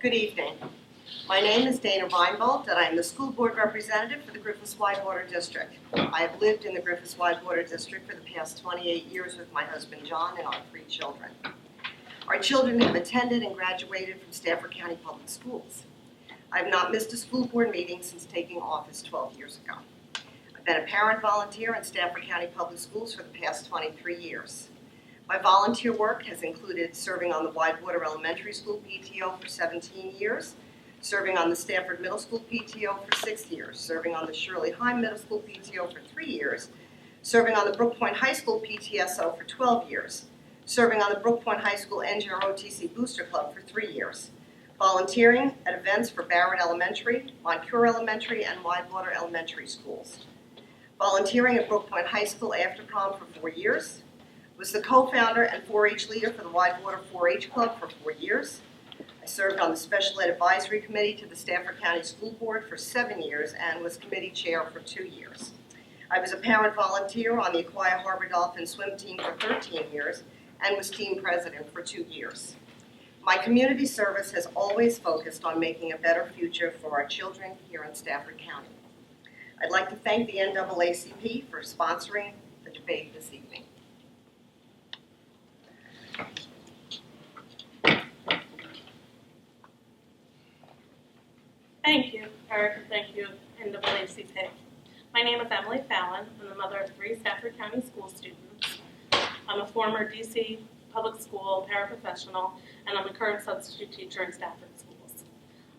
Good evening. My name is Dana Reinboldt, and I am the school board representative for the Griffis-Widewater district. I have lived in the Griffis-Widewater district for the past 28 years with my husband John and our 3 children. Our children have attended and graduated from Stafford County Public Schools. I have not missed a school board meeting since taking office 12 years ago. I've been a parent volunteer in Stafford County Public Schools for the past 23 years. My volunteer work has included serving on the Widewater Elementary School PTO for 17 years, serving on the Stafford Middle School PTO for 6 years, serving on the Shirley High Middle School PTO for 3 years, serving on the Brook Point High School PTSO for 12 years, serving on the Brook Point High School NGROTC Booster Club for 3 years, volunteering at events for Barrett Elementary, Moncure Elementary, and Widewater Elementary Schools. Volunteering at Brook Point High School after prom for 4 years, was the co-founder and 4-H leader for the Widewater 4-H Club for 4 years. I served on the Special Ed Advisory Committee to the Stafford County School Board for 7 years and was committee chair for 2 years. I was a parent volunteer on the Aquia Harbor Dolphin swim team for 13 years and was team president for 2 years. My community service has always focused on making a better future for our children here in Stafford County. I'd like to thank the NAACP for sponsoring the debate this evening. Thank you, Eric, and thank you, NAACP. My name is Emily Fallon. I'm the mother of 3 Stafford County school students. I'm a former DC public school paraprofessional, and I'm a current substitute teacher in Stafford schools.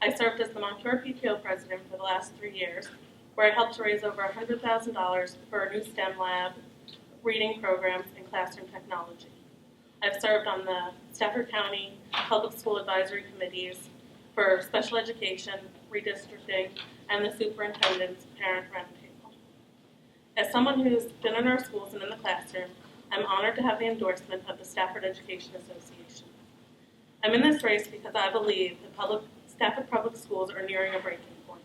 I served as the Moncure PTO president for the last 3 years, where I helped to raise over $100,000 for a new STEM lab, reading programs, and classroom technology. I've served on the Stafford County Public School Advisory Committees for special education, redistricting, and the superintendent's parent roundtable. As someone who's been in our schools and in the classroom, I'm honored to have the endorsement of the Stafford Education Association. I'm in this race because I believe the Stafford Public Schools are nearing a breaking point.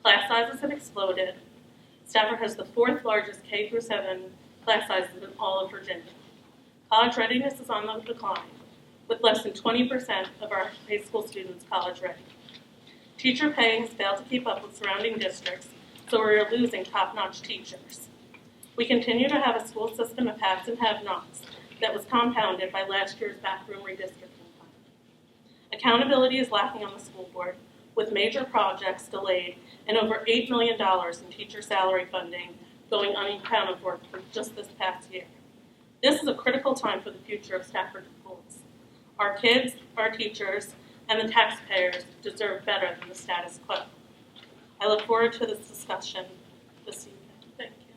Class sizes have exploded. Stafford has the 4th largest K-7 class sizes in all of Virginia. College readiness is on the decline, with less than 20% of our high school students college ready. Teacher pay has failed to keep up with surrounding districts, so we are losing top-notch teachers. We continue to have a school system of haves and have-nots that was compounded by last year's backroom redistricting plan. Accountability is lacking on the school board, with major projects delayed and over $8 million in teacher salary funding going unaccounted for just this past year. This is a critical time for the future of Stafford schools. Our kids, our teachers, and the taxpayers deserve better than the status quo. I look forward to this discussion this evening. Thank you.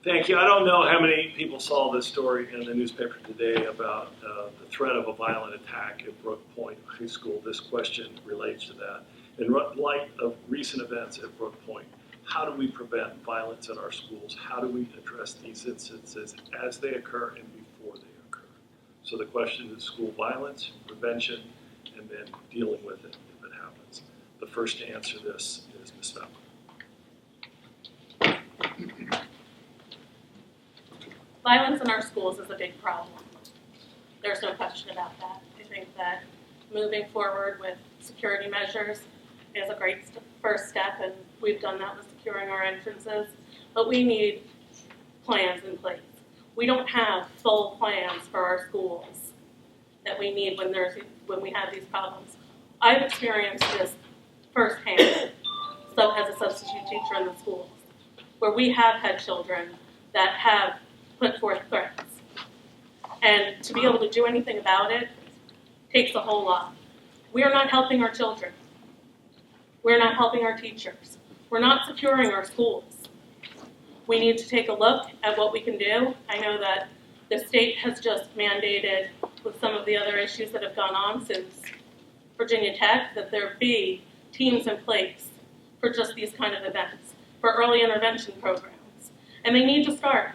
Thank you. I don't know how many people saw this story in the newspaper today about the threat of a violent attack at Brook Point High School. This question relates to that. In light of recent events at Brook Point, how do we prevent violence in our schools? How do we address these instances as they occur and before they occur? So the question is school violence, prevention, and then dealing with it if it happens. The first to answer this is Ms. Fallon. Violence in our schools is a big problem. There's no question about that. I think that moving forward with security measures is a great first step, and we've done that with securing our entrances, but we need plans in place. We don't have full plans for our schools that we need when we have these problems. I've experienced this firsthand as a substitute teacher in the schools, where we have had children that have put forth threats. And to be able to do anything about it takes a whole lot. We are not helping our children. We're not helping our teachers. We're not securing our schools. We need to take a look at what we can do. I know that the state has just mandated, with some of the other issues that have gone on since Virginia Tech, that there be teams in place for just these kind of events, for early intervention programs. And they need to start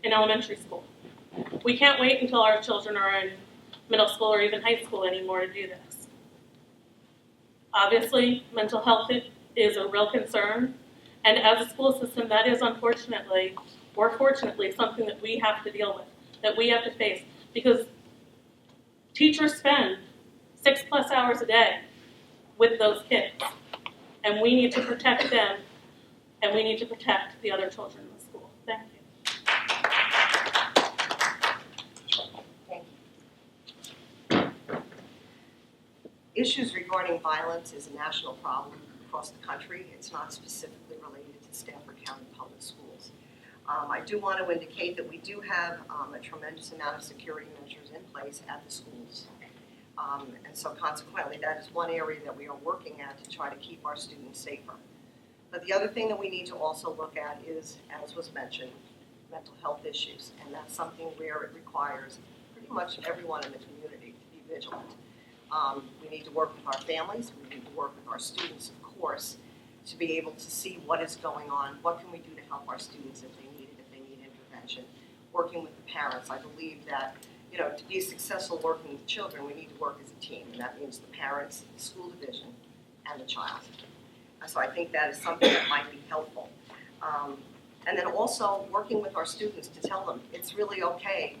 in elementary school. We can't wait until our children are in middle school or even high school anymore to do this. Obviously, mental health is a real concern, and as a school system, that is unfortunately or fortunately something that we have to deal with. that we have to face, because teachers spend 6+ hours a day with those kids, and we need to protect them, and we need to protect the other children in the school. Thank you. Issues regarding violence is a national problem across the country. It's not specifically related to Stafford County Public Schools. I do want to indicate that we do have a tremendous amount of security measures in place at the schools. And so consequently, that is one area that we are working at to try to keep our students safer. But the other thing that we need to also look at is, as was mentioned, mental health issues. And that's something where it requires pretty much everyone in the community to be vigilant. We need to work with our families, we need to work with our students, of course, to be able to see what is going on, what can we do to help our students if they need it, if they need intervention. Working with the parents, I believe that, you know, to be successful working with children, we need to work as a team, and that means the parents, the school division, and the child. And so I think that is something that might be helpful. And then also working with our students to tell them it's really okay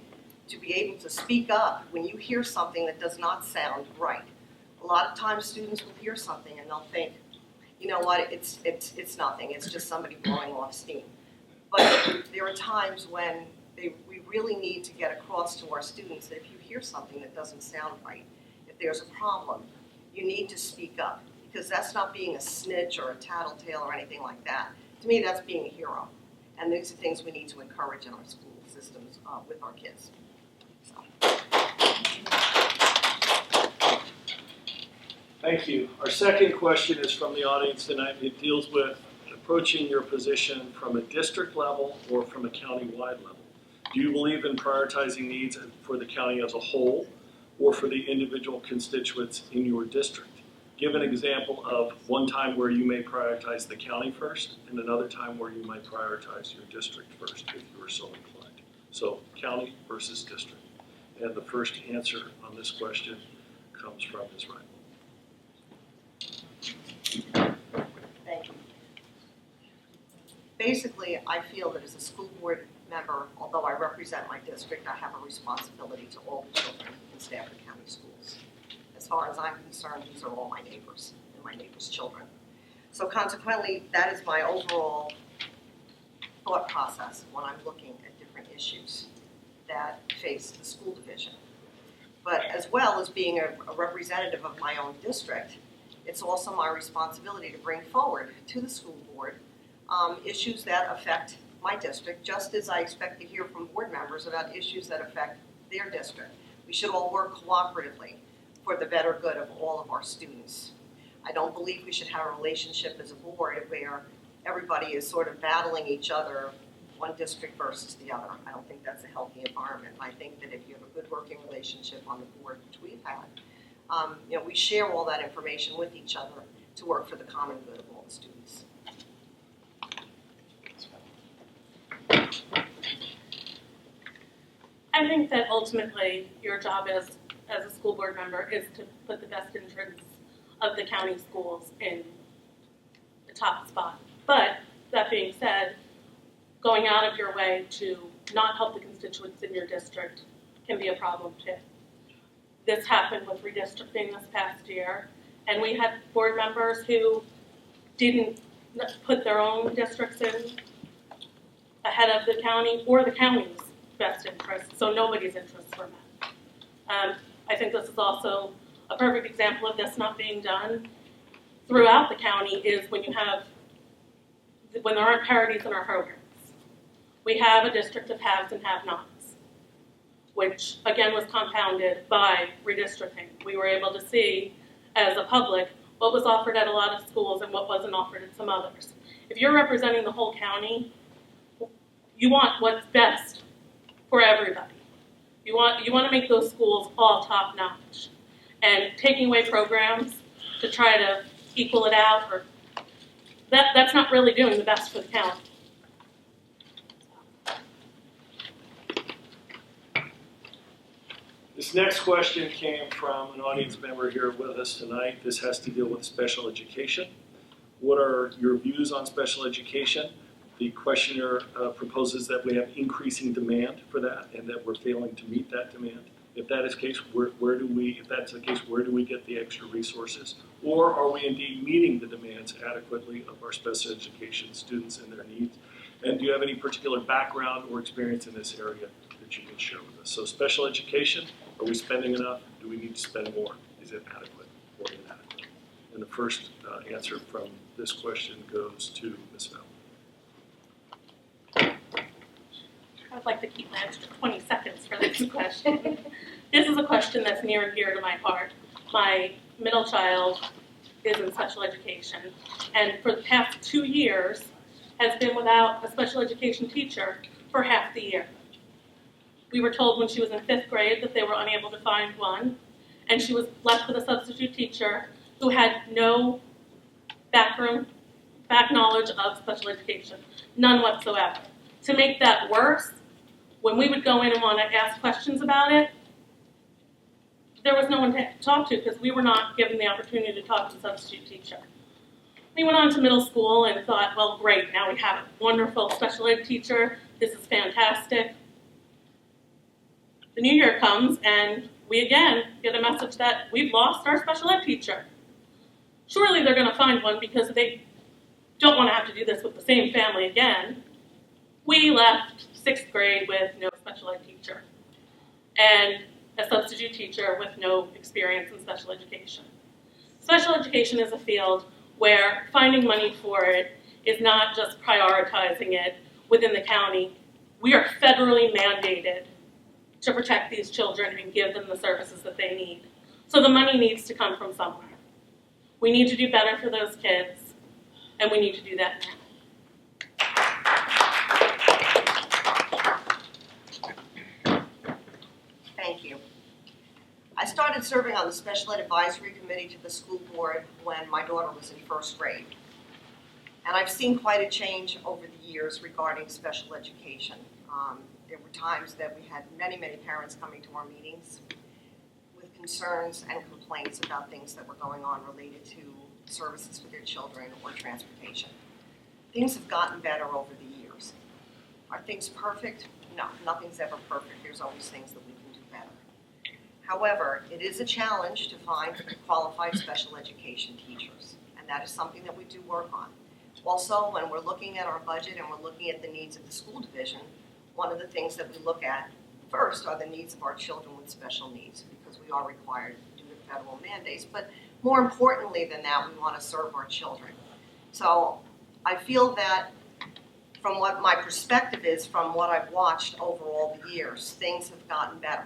to be able to speak up when you hear something that does not sound right. A lot of times students will hear something and they'll think, you know what, it's nothing, it's just somebody blowing off steam. But there are times when we really need to get across to our students that if you hear something that doesn't sound right, if there's a problem, you need to speak up, because that's not being a snitch or a tattletale or anything like that. To me, that's being a hero. And these are things we need to encourage in our school systems with our kids. Thank you. Our second question is from the audience tonight. It deals with approaching your position from a district level or from a county-wide level. Do you believe in prioritizing needs for the county as a whole or for the individual constituents in your district? Give an example of one time where you may prioritize the county first and another time where you might prioritize your district first if you were so inclined. So county versus district. And the first answer on this question comes from Ms. Reinboldt. Thank you. Basically, I feel that as a school board member, although I represent my district, I have a responsibility to all the children in Stafford County schools. As far as I'm concerned, these are all my neighbors and my neighbors' children. So consequently, that is my overall thought process when I'm looking at different issues that face the school division. But as well as being a representative of my own district, it's also my responsibility to bring forward to the school board issues that affect my district, just as I expect to hear from board members about issues that affect their district. We should all work cooperatively for the better good of all of our students. I don't believe we should have a relationship as a board where everybody is sort of battling each other, one district versus the other. I don't think that's a healthy environment. I think that if you have a good working relationship on the board, which we've had, you know, we share all that information with each other to work for the common good of all the students. I think that ultimately your job as a school board member is to put the best interests of the county schools in the top spot. But that being said, going out of your way to not help the constituents in your district can be a problem too. This happened with redistricting this past year, and we had board members who didn't put their own districts in ahead of the county or the county's best interests, so nobody's interests were met. I think this is also a perfect example of this not being done throughout the county is when there aren't parities in our programs. We have a district of haves and have-nots, which again was compounded by redistricting. We were able to see as a public what was offered at a lot of schools and what wasn't offered at some others. If you're representing the whole county, you want what's best for everybody. You want to make those schools all top-notch. And taking away programs to try to equal it out, or that's not really doing the best for the county. This next question came from an audience member here with us tonight. This has to deal with special education. What are your views on special education? The questioner proposes that we have increasing demand for that and that we're failing to meet that demand. If that is the case, if that's the case, where do we get the extra resources? Or are we indeed meeting the demands adequately of our special education students and their needs? And do you have any particular background or experience in this area that you can share with us? So special education, are we spending enough? Do we need to spend more? Is it adequate or inadequate? And the first answer from this question goes to Ms. Fallon. I'd like to keep my extra 20 seconds for this question. This is a question that's near and dear to my heart. My middle child is in special education, and for the past 2 years has been without a special education teacher for half the year. We were told when she was in 5th grade that they were unable to find one, and she was left with a substitute teacher who had no back knowledge of special education, none whatsoever. To make that worse, when we would go in and want to ask questions about it, there was no one to talk to because we were not given the opportunity to talk to the substitute teacher. We went on to middle school and thought, well, great, now we have a wonderful special ed teacher. This is fantastic. The new year comes and we again get a message that we've lost our special ed teacher. Surely they're going to find one because they don't want to have to do this with the same family again. We left 6th grade with no special ed teacher and a substitute teacher with no experience in special education. Special education is a field where finding money for it is not just prioritizing it within the county. We are federally mandated to protect these children and give them the services that they need. So the money needs to come from somewhere. We need to do better for those kids, and we need to do that now. Thank you. I started serving on the Special Ed Advisory Committee to the school board when my daughter was in 1st grade. And I've seen quite a change over the years regarding special education. There were times that we had many, many parents coming to our meetings with concerns and complaints about things that were going on related to services for their children or transportation. Things have gotten better over the years. Are things perfect? No, nothing's ever perfect. There's always things that we can do better. However, it is a challenge to find qualified special education teachers, and that is something that we do work on. Also, when we're looking at our budget and we're looking at the needs of the school division, one of the things that we look at first are the needs of our children with special needs, because we are required due to federal mandates. But more importantly than that, we want to serve our children. So I feel that from what my perspective is, from what I've watched over all the years, things have gotten better.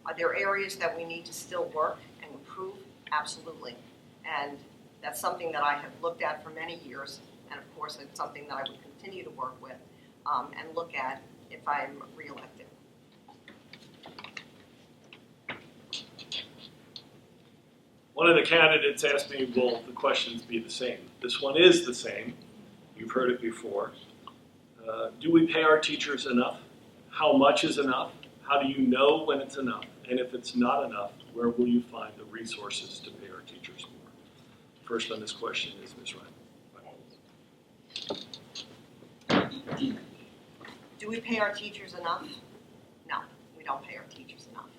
Are there areas that we need to still work and improve? Absolutely. And that's something that I have looked at for many years. And of course, it's something that I would continue to work with and look at if I'm reelected. One of the candidates asked me, will the questions be the same? This one is the same. You've heard it before. Do we pay our teachers enough? How much is enough? How do you know when it's enough? And if it's not enough, where will you find the resources to pay our teachers more? First on this question is Ms. Reinboldt. Do we pay our teachers enough? No, we don't pay our teachers enough.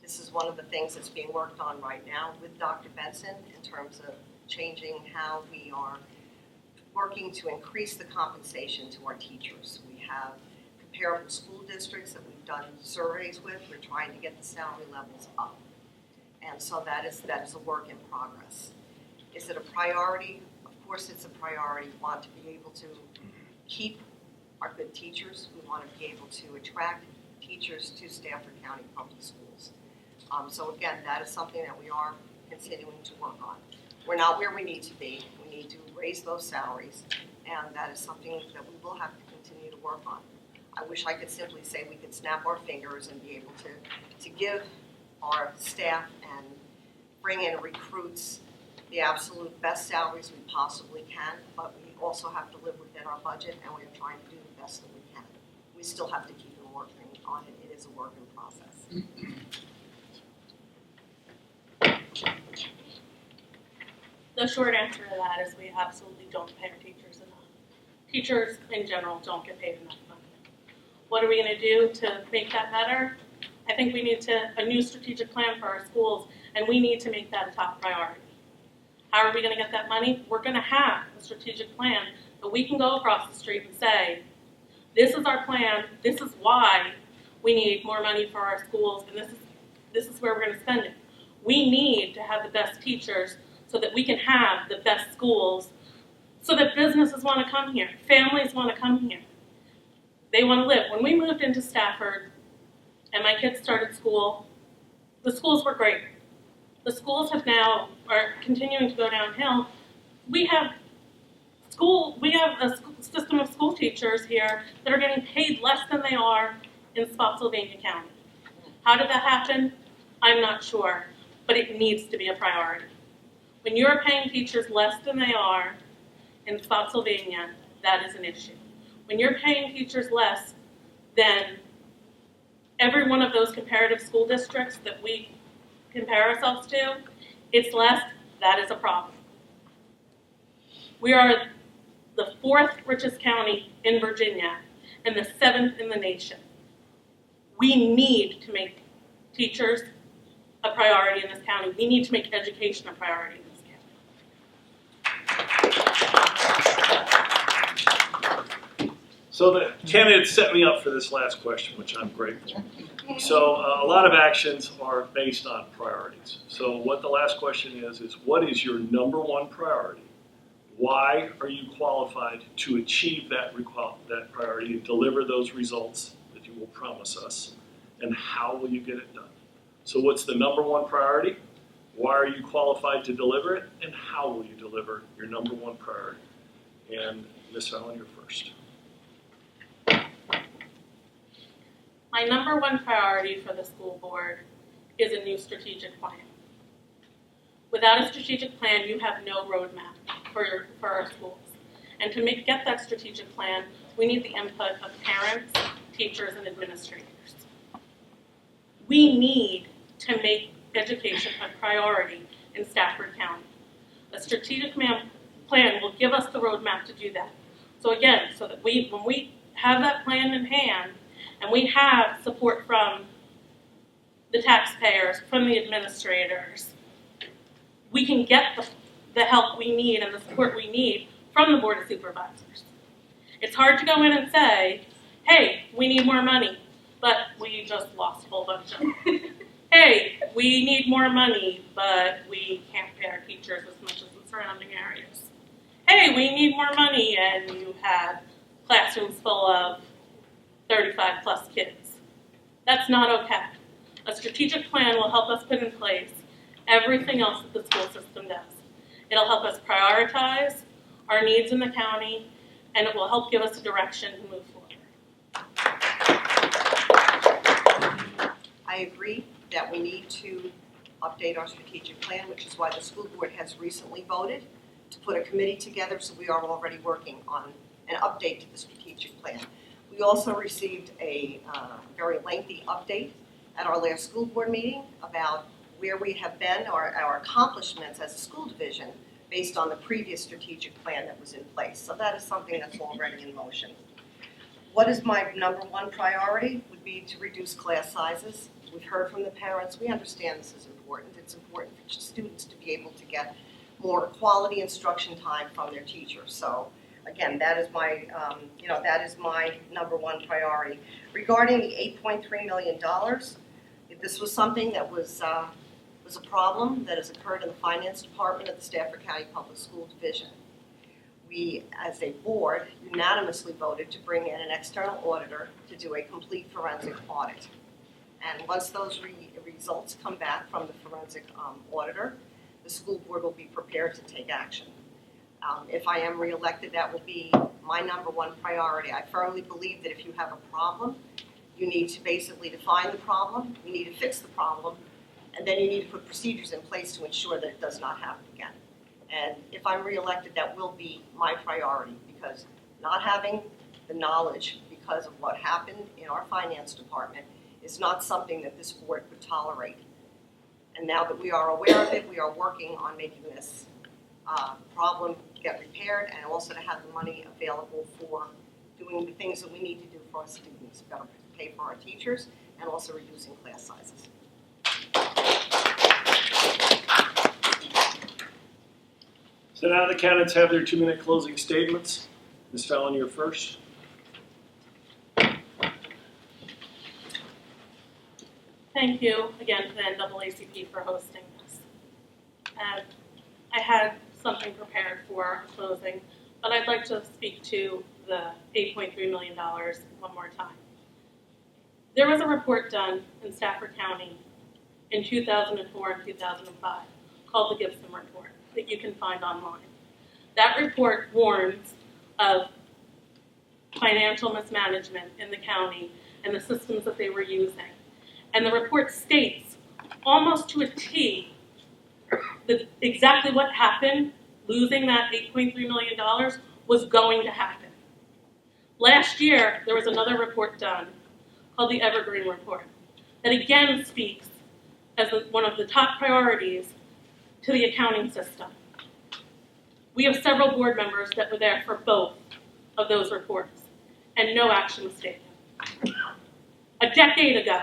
This is one of the things that's being worked on right now with Dr. Benson in terms of changing how we are working to increase the compensation to our teachers. We have comparable school districts that we've done surveys with. We're trying to get the salary levels up. And so that is a work in progress. Is it a priority? Of course it's a priority. We want to be able to keep our good teachers. We want to be able to attract teachers to Stafford County Public Schools. So again, that is something that we are continuing to work on. We're not where we need to be. We need to raise those salaries, and that is something that we will have to continue to work on. I wish I could simply say we could snap our fingers and be able to give our staff and bring in recruits the absolute best salaries we possibly can, but we also have to live within our budget, and we're trying to do the best that we can. We still have to keep on working on it. It is a work in process. The short answer to that is we absolutely don't pay our teachers enough. teachers in general don't get paid enough money. What are we going to do to make that better? I think we need a new strategic plan for our schools, and we need to make that a top priority. How are we going to get that money? We're going to have a strategic plan that we can go across the street and say, this is our plan, this is why we need more money for our schools, and this is where we're going to spend it. We need to have the best teachers so that we can have the best schools, so that businesses want to come here, families want to come here. They want to live. When we moved into Stafford and my kids started school, the schools were great. The schools are continuing to go downhill. We have a system of school teachers here that are getting paid less than they are in Spotsylvania County. How did that happen? I'm not sure, but it needs to be a priority. When you're paying teachers less than they are in Spotsylvania, that is an issue. When you're paying teachers less than every one of those comparative school districts that we compare ourselves to, it's less, that is a problem. We are the 4th richest county in Virginia and the 7th in the nation. We need to make teachers a priority in this county. We need to make education a priority in this county. So the candidates set me up for this last question, which I'm grateful. So a lot of actions are based on priorities. So what the last question is what is your number one priority? Why are you qualified to achieve that priority and deliver those results that you will promise us? And how will you get it done? So what's the number one priority? Why are you qualified to deliver it? And how will you deliver your number one priority? And Ms. Fallon, you're first. My number one priority for the school board is a new strategic plan. Without a strategic plan, you have no roadmap for our schools. And to get that strategic plan, we need the input of parents, teachers, and administrators. We need to make education a priority in Stafford County. A strategic plan will give us the roadmap to do that. So again, so that when we have that plan in hand, and we have support from the taxpayers, from the administrators, we can get the help we need and the support we need from the Board of Supervisors. It's hard to go in and say, hey, we need more money, but we just lost a whole bunch of them. Hey, we need more money, but we can't pay our teachers as much as the surrounding areas. Hey, we need more money, and you have classrooms full of 35 plus kids. That's not okay. A strategic plan will help us put in place everything else that the school system does. It'll help us prioritize our needs in the county, and it will help give us a direction to move forward. I agree that we need to update our strategic plan, which is why the school board has recently voted to put a committee together, so we are already working on an update to the strategic plan. We also received a very lengthy update at our last school board meeting about where we have been, our accomplishments as a school division based on the previous strategic plan that was in place. So that is something that's already in motion. What is my number one priority would be to reduce class sizes. We've heard from the parents. We understand this is important. It's important for students to be able to get more quality instruction time from their teachers. So again, that is my, that is my number one priority. Regarding the $8.3 million, this was something that was a problem that has occurred in the finance department of the Stafford County Public School Division. We, as a board, unanimously voted to bring in an external auditor to do a complete forensic audit. And once those results come back from the forensic auditor, the school board will be prepared to take action. If I am reelected, that will be my number one priority. I firmly believe that if you have a problem, you need to basically define the problem, you need to fix the problem, and then you need to put procedures in place to ensure that it does not happen again. And if I'm reelected, that will be my priority, because not having the knowledge because of what happened in our finance department is not something that this board would tolerate. And now that we are aware of it, we are working on making this problem get repaired, and also to have the money available for doing the things that we need to do for our students, better pay for our teachers, and also reducing class sizes. So now the candidates have their 2-minute closing statements. Ms. Fallon, you're first. Thank you again to the NAACP for hosting this. I had something prepared for closing, but I'd like to speak to the $8.3 million one more time. There was a report done in Stafford County in 2004 and 2005 called the Gibson Report that you can find online. That report warns of financial mismanagement in the county and the systems that they were using. And the report states, almost to a T, that exactly what happened, losing that $8.3 million, was going to happen. Last year, there was another report done called the Evergreen Report that again speaks as one of the top priorities to the accounting system. We have several board members that were there for both of those reports, and no action was taken. A decade ago,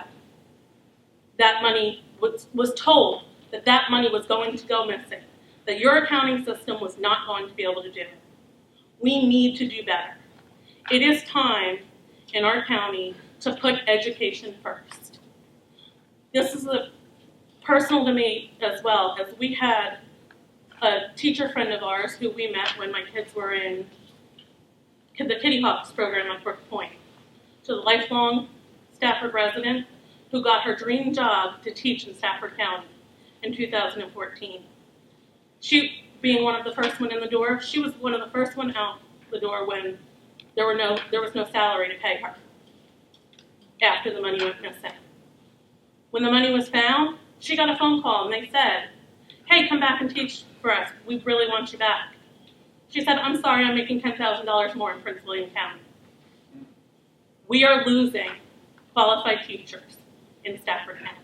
that money was told that that money was going to go missing, that your accounting system was not going to be able to do it. We need to do better. It is time in our county to put education first. This is personal to me as well, as we had a teacher friend of ours who we met when my kids were in the Kitty Hawks program at Brook Point. So the lifelong Stafford resident who got her dream job to teach in Stafford County in 2014. She, being one of the first one in the door, she was one of the first one out the door when there was no salary to pay her after the money went missing. When the money was found, she got a phone call and they said, "Hey, come back and teach for us. We really want you back." She said, "I'm sorry, I'm making $10,000 more in Prince William County." We are losing qualified teachers in Stafford County.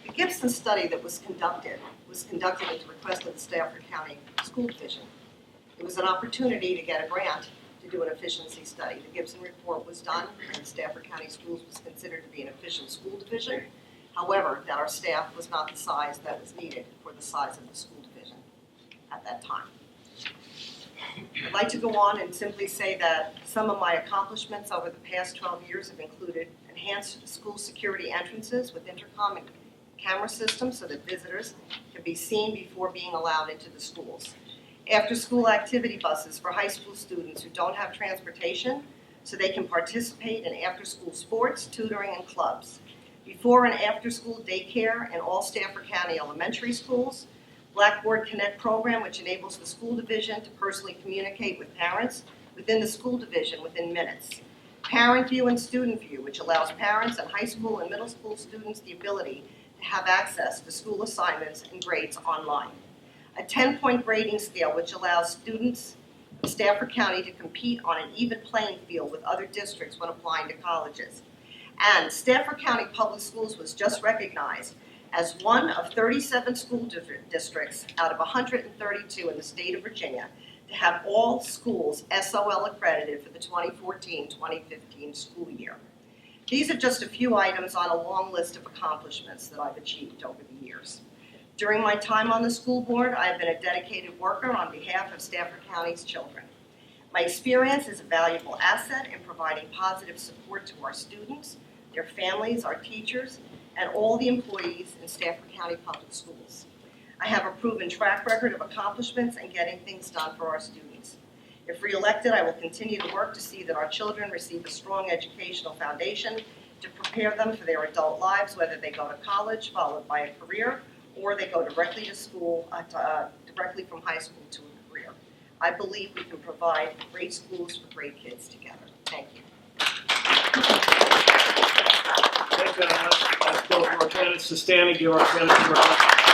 The Gibson study that was conducted at the request of the Stafford County School Division. It was an opportunity to get a grant to do an efficiency study. The Gibson report was done, and Stafford County Schools was considered to be an efficient school division. However, that our staff was not the size that was needed for the size of the school division at that time. I'd like to go on and simply say that some of my accomplishments over the past 12 years have included enhanced school security entrances with intercom and camera systems so that visitors can be seen before being allowed into the schools. After-school activity buses for high school students who don't have transportation so they can participate in after-school sports, tutoring, and clubs. Before and after-school daycare in all Stafford County elementary schools. Blackboard Connect program, which enables the school division to personally communicate with parents within the school division within minutes. Parent View and Student View, which allows parents and high school and middle school students the ability to have access to school assignments and grades online. A 10-point grading scale which allows students of Stafford County to compete on an even playing field with other districts when applying to colleges. And Stafford County Public Schools was just recognized as one of 37 school districts out of 132 in the state of Virginia to have all schools SOL accredited for the 2014-2015 school year. These are just a few items on a long list of accomplishments that I've achieved over the years. During my time on the school board, I have been a dedicated worker on behalf of Stafford County's children. My experience is a valuable asset in providing positive support to our students, their families, our teachers, and all the employees in Stafford County Public Schools. I have a proven track record of accomplishments and getting things done for our students. If re-elected, I will continue to work to see that our children receive a strong educational foundation to prepare them for their adult lives, whether they go to college followed by a career, or they go directly to school, directly from high school to a career. I believe we can provide great schools for great kids together. Thank you. Thank you. I'll ask both of our candidates to stand and give our candidates a round.